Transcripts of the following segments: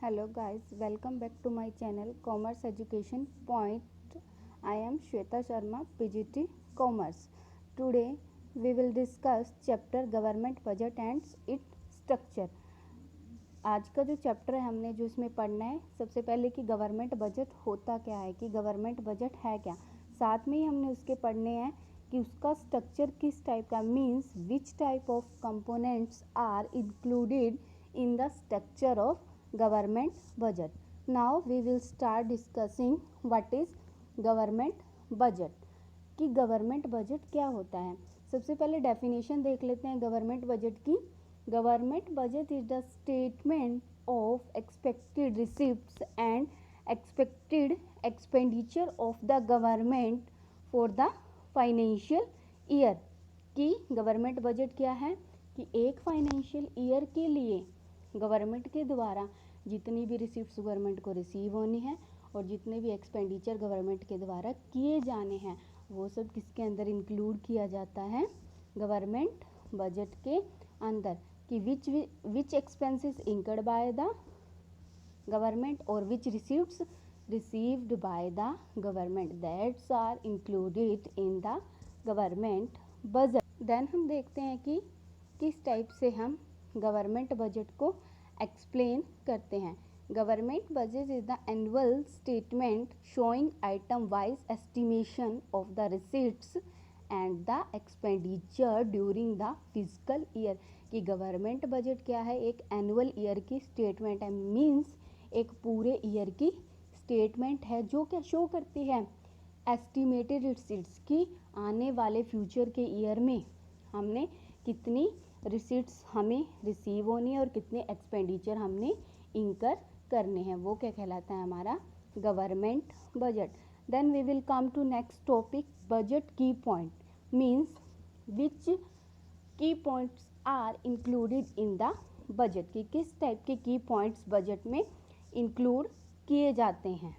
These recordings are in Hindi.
Hello guys, welcome back to my channel Commerce Education Point. I am Shweta Sharma, PGT Commerce. Today we will discuss chapter Government Budget and its Structure. आज का जो चैप्टर है हमने जो इसमें पढ़ना है, सबसे पहले कि गवर्नमेंट बजट होता क्या है, कि गवर्नमेंट बजट है क्या, साथ में ही हमने उसके पढ़ने हैं कि उसका स्ट्रक्चर किस टाइप का, means which type of components are included in the structure of government budget. Now we will start discussing what is government budget, कि गवर्नमेंट बजट क्या होता है. सबसे पहले डेफिनेशन देख लेते हैं गवर्नमेंट बजट की. Government budget is the statement of expected receipts and expected expenditure of the government for the financial year. कि गवर्नमेंट बजट क्या है कि एक फाइनेंशियल ईयर के लिए गवर्नमेंट के द्वारा जितनी भी रिसिप्ट्स गवर्नमेंट को रिसीव होनी है और जितने भी एक्सपेंडिचर गवर्नमेंट के द्वारा किए जाने हैं वो सब किसके अंदर इंक्लूड किया जाता है, गवर्नमेंट बजट के अंदर. कि which expenses incurred by the government और which receipts received by the government, that's are included in the government budget. Then हम देखते हैं कि किस टाइप से हम गवर्नमेंट बजट को एक्सप्लेन करते हैं. Government budget is the annual statement showing item wise estimation of the receipts and the expenditure during the physical year. कि गवर्नमेंट बजट क्या है, एक एनुअल ईयर की स्टेटमेंट है, मीन्स एक पूरे ईयर की स्टेटमेंट है जो क्या शो करती है एस्टिमेटेड रिसीट्स की आने वाले फ्यूचर के ईयर में हमने कितनी रिसीट्स हमें रिसीव होनी है और कितने एक्सपेंडिचर हमने इंकर करने हैं, वो क्या कहलाता है हमारा government budget. Then we will come to next topic, budget key point, means which key points are included in the budget. की किस टाइप के की पॉइंट्स बजट में इंक्लूड किए जाते हैं.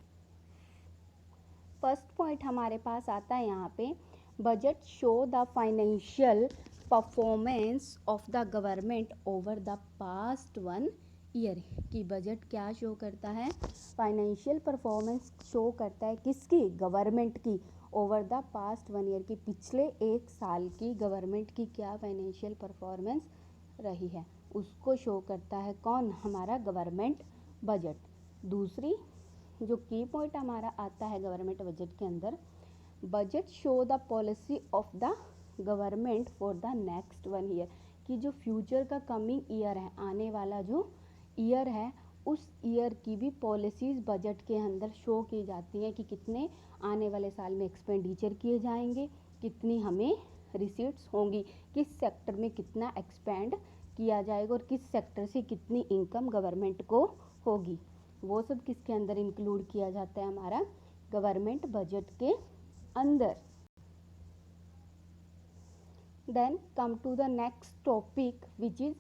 फर्स्ट पॉइंट हमारे पास आता है यहाँ पे, budget show the financial performance of the government over the past 1 year. की बजट क्या शो करता है, फाइनेंशियल परफॉर्मेंस शो करता है किसकी, गवर्नमेंट की, ओवर द पास्ट 1 ईयर की, पिछले एक साल की गवर्नमेंट की क्या फाइनेंशियल परफॉर्मेंस रही है उसको शो करता है कौन, हमारा गवर्नमेंट बजट. दूसरी जो की पॉइंट हमारा आता है गवर्नमेंट बजट के अंदर, budget show the policy of the government for the next 1 year. कि जो फ्यूचर का कमिंग ईयर है, आने वाला जो ईयर है उस ईयर की भी पॉलिसीज़ बजट के अंदर शो की जाती हैं कि कितने आने वाले साल में एक्सपेंडिचर किए जाएंगे, कितनी हमें रिसीट्स होंगी, किस सेक्टर में कितना एक्सपेंड किया जाएगा और किस सेक्टर से कितनी इनकम गवर्नमेंट को होगी, वो सब किसके अंदर इंक्लूड किया जाता है हमारा गवर्नमेंट बजट के अंदर. Then come to the next topic which is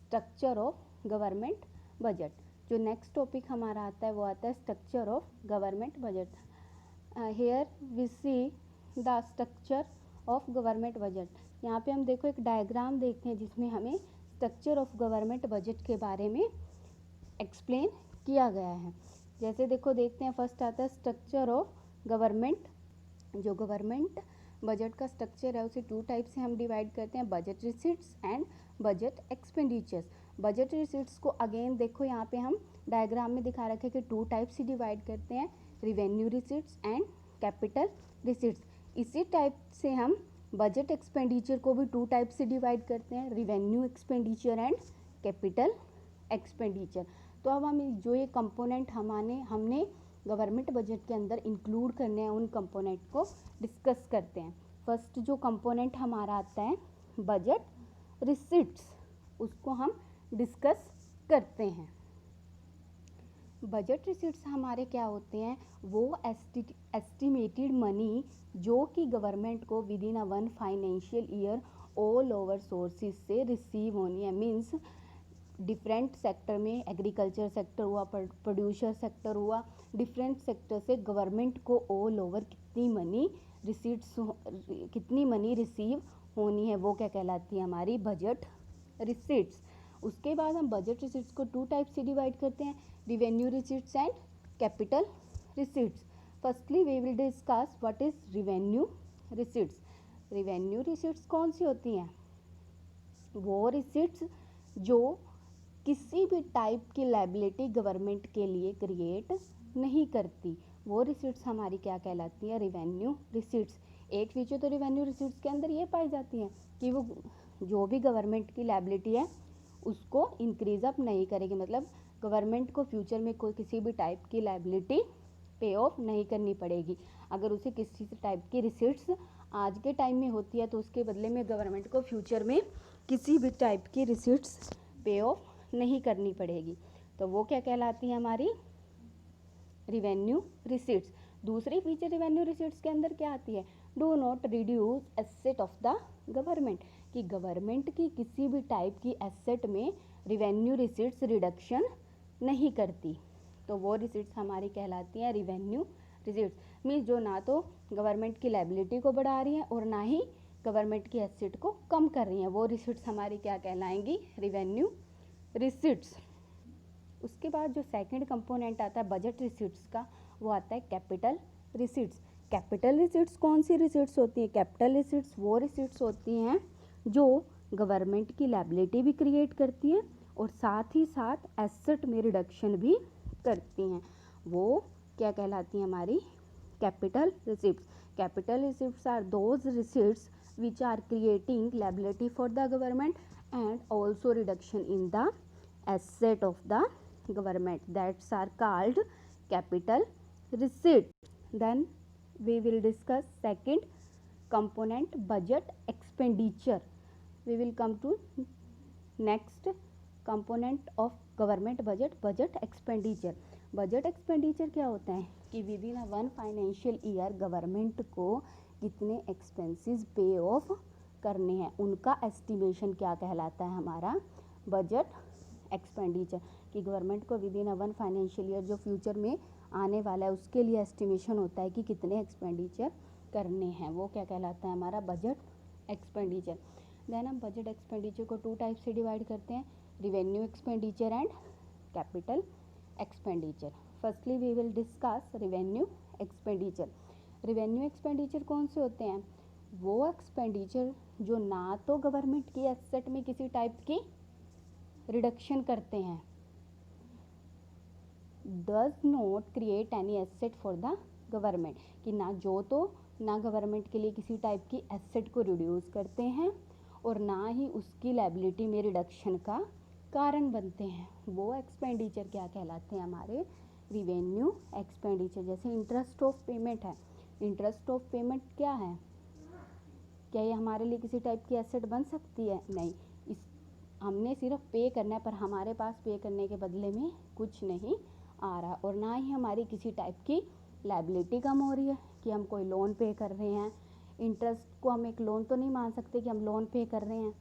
structure of government budget. जो नेक्स्ट टॉपिक हमारा आता है वो आता है structure of government budget. Here we see the structure of government budget. यहाँ पे हम देखो एक डायग्राम देखते हैं जिसमें हमें स्ट्रक्चर ऑफ गवर्नमेंट बजट के बारे में एक्सप्लेन किया गया है. जैसे देखो देखते हैं, फर्स्ट आता है स्ट्रक्चर ऑफ गवर्नमेंट. जो गवर्नमेंट बजट का स्ट्रक्चर है उसे 2 टाइप से हम डिवाइड करते हैं, budget receipts and budget expenditures. Budget receipts को अगेन देखो यहाँ पे हम डायग्राम में दिखा रखे कि 2 टाइप से डिवाइड करते हैं, revenue receipts and capital receipts. इसी टाइप से हम बजट एक्सपेंडिचर को भी 2 टाइप से डिवाइड करते हैं, revenue expenditure and capital expenditure. तो अब हम जो ये कंपोनेंट हमने गवर्नमेंट बजट के अंदर इंक्लूड करने हैं उन कंपोनेंट को डिस्कस करते हैं. फर्स्ट जो कंपोनेंट हमारा आता है बजट रिसीट्स, उसको हम डिस्कस करते हैं. बजट रिसीट्स हमारे क्या होते हैं, वो एस्टिमेटेड मनी जो कि गवर्नमेंट को with in 1 financial year all over sources से रिसीव होनी है. मीन्स डिफरेंट सेक्टर में, एग्रीकल्चर सेक्टर हुआ, प्रोड्यूसर सेक्टर हुआ, डिफरेंट सेक्टर से गवर्नमेंट को ऑल ओवर कितनी मनी रिसीव होनी है वो क्या कहलाती है हमारी बजट रिसीट्स. उसके बाद हम बजट रिसीट्स को 2 टाइप से डिवाइड करते हैं, revenue receipts and capital receipts. Firstly we will discuss what is revenue receipts. Revenue receipts कौन सी होती हैं? वो रिसीट्स जो किसी भी टाइप की लायबिलिटी गवर्नमेंट के लिए क्रिएट नहीं करती, वो रिसीट्स हमारी क्या कहलाती है? Revenue receipts. एक फीचर तो रिवेन्यू रिसीट्स के अंदर ये पाई जाती है कि वो जो भी गवर्नमेंट की लायबिलिटी है उसको इंक्रीज अप नहीं करेगी, मतलब गवर्नमेंट को फ्यूचर में कोई किसी भी टाइप की लायबिलिटी पे ऑफ नहीं करनी पड़ेगी। अगर उसे किसी टाइप की रिसीट्स आज के टाइम में होती है तो उसके बदले में गवर्नमेंट को फ्यूचर में किसी भी टाइप की रिसीट्स पे ऑफ नहीं करनी पड़ेगी, तो वो क्या कहलाती है? हमारी रिवेन्यू रिसीट्स। दूसरी फीचर रिवेन्यू रिसीट्स के अंदर क्या आती है? Do not reduce asset of the government, कि गवर्नमेंट की किसी भी टाइप की एसेट में रिवेन्यू रिसीट्स रिडक्शन नहीं करती, तो वो रिसीट्स हमारी कहलाती हैं रिवेन्यू रिसीट्स। मीन्स जो ना तो गवर्नमेंट की लायबिलिटी को बढ़ा रही हैं और ना ही गवर्नमेंट की एसेट को कम कर रही हैं, वो रिसीट्स हमारी क्या कहलाएंगी? Revenue receipts. उसके बाद जो सेकंड कंपोनेंट आता है बजट रिसीट्स का, वो आता है कैपिटल रिसीट्स। कैपिटल रिसीट्स कौन सी रिसीट्स होती हैं? कैपिटल रिसीट्स वो रिसीट्स होती हैं जो गवर्नमेंट की लायबिलिटी भी क्रिएट करती हैं और साथ ही साथ एसेट में रिडक्शन भी करती हैं, वो क्या कहलाती हैं? हमारी capital receipts. Capital receipts are those receipts which are creating liability for the government and also reduction in the asset of the government, that's are called capital receipt. Then we will discuss second component budget expenditure. We will come to next component of government budget expenditure. Budget expenditure क्या होता है कि with in one financial year government को कितने एक्सपेंसेस पे ऑफ करने हैं, उनका एस्टिमेशन क्या कहलाता है? हमारा बजट एक्सपेंडिचर। कि गवर्नमेंट को with in one financial year जो फ्यूचर में आने वाला है उसके लिए एस्टिमेशन होता है कि कितने एक्सपेंडिचर करने हैं, वो क्या कहलाता है? हमारा बजट एक्सपेंडिचर। देन हम बजट एक्सपेंडिचर को 2 टाइप से डिवाइड करते हैं, revenue expenditure and capital expenditure. Firstly we will discuss revenue expenditure. Revenue expenditure कौन से होते हैं? वो एक्सपेंडिचर जो ना तो गवर्नमेंट की एसेट में किसी टाइप की रिडक्शन करते हैं, does not create any asset for the government, कि ना गवर्नमेंट के लिए किसी टाइप की एसेट को रिड्यूस करते हैं और ना ही उसकी लायबिलिटी में रिडक्शन का कारण बनते हैं, वो एक्सपेंडिचर क्या कहलाते हैं? हमारे रिवेन्यू एक्सपेंडिचर। जैसे इंटरेस्ट ऑफ पेमेंट है, इंटरेस्ट ऑफ पेमेंट क्या है? क्या ये हमारे लिए किसी टाइप की एसेट बन सकती है? नहीं, इस हमने सिर्फ पे करना है, पर हमारे पास पे करने के बदले में कुछ नहीं आ रहा, और ना ही हमारी किसी टाइप की लायबिलिटी कम हो रही है कि हम कोई लोन पे कर रहे हैं। इंटरेस्ट को हम एक लोन तो नहीं मान सकते कि हम लोन पे कर रहे हैं,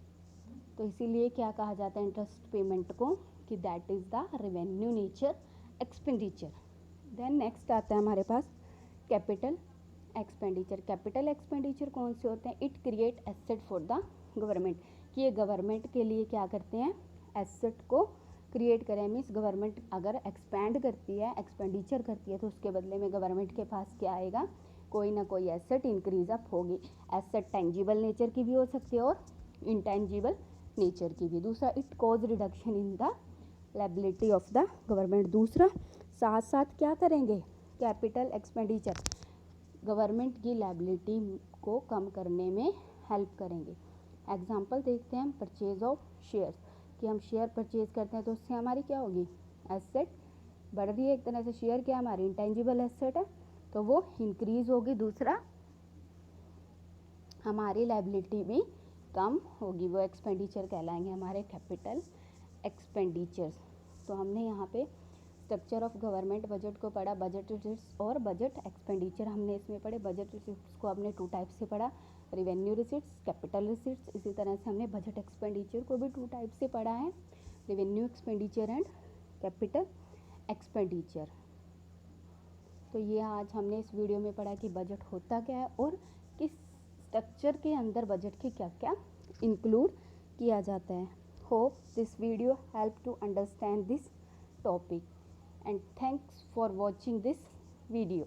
तो इसीलिए क्या कहा जाता है इंटरेस्ट पेमेंट को? कि that is the revenue nature expenditure. Then next आता है हमारे पास कैपिटल एक्सपेंडिचर। कैपिटल एक्सपेंडिचर कौन से होते हैं? It create asset for the government, कि ये गवर्नमेंट के लिए क्या करते हैं? एसेट को क्रिएट करें। मीन्स गवर्नमेंट अगर एक्सपैंड करती है, एक्सपेंडिचर करती है, तो उसके बदले में गवर्नमेंट के पास क्या आएगा? कोई ना कोई एसेट इंक्रीज अप होगी। एसेट टेंजिबल नेचर की भी हो सकती है और इंटेंजिबल नेचर की भी। दूसरा, it cause reduction in the liability of the government. दूसरा, साथ साथ क्या करेंगे? कैपिटल एक्सपेंडिचर गवर्नमेंट की लायबिलिटी को कम करने में हेल्प करेंगे। एग्जांपल देखते हैं हम, परचेज ऑफ शेयर्स, कि हम शेयर परचेज करते हैं तो उससे हमारी क्या होगी? एसेट बढ़ रही है। एक तरह से शेयर क्या हमारी इंटेंजिबल एसेट है, तो वो इंक्रीज होगी। दूसरा, हमारी लायबिलिटी भी कम होगी, वो एक्सपेंडिचर कहलाएंगे हमारे कैपिटल एक्सपेंडिचर्स। तो हमने यहाँ पे स्ट्रक्चर ऑफ गवर्नमेंट बजट को पढ़ा, बजट रिसीट्स और बजट एक्सपेंडिचर हमने इसमें पढ़े। बजट रिसीट्स को हमने 2 टाइप से पढ़ा, रिवेन्यू रिसीट्स, कैपिटल रिसीट्स। इसी तरह से हमने बजट एक्सपेंडिचर को भी 2 टाइप से पढ़ा है, revenue expenditure and capital expenditure. तो ये आज हमने इस वीडियो में पढ़ा कि बजट होता क्या है और किस स्ट्रक्चर के अंदर बजट के क्या क्या इंक्लूड किया जाता है। hope this video helped to understand this topic, and thanks for watching this video.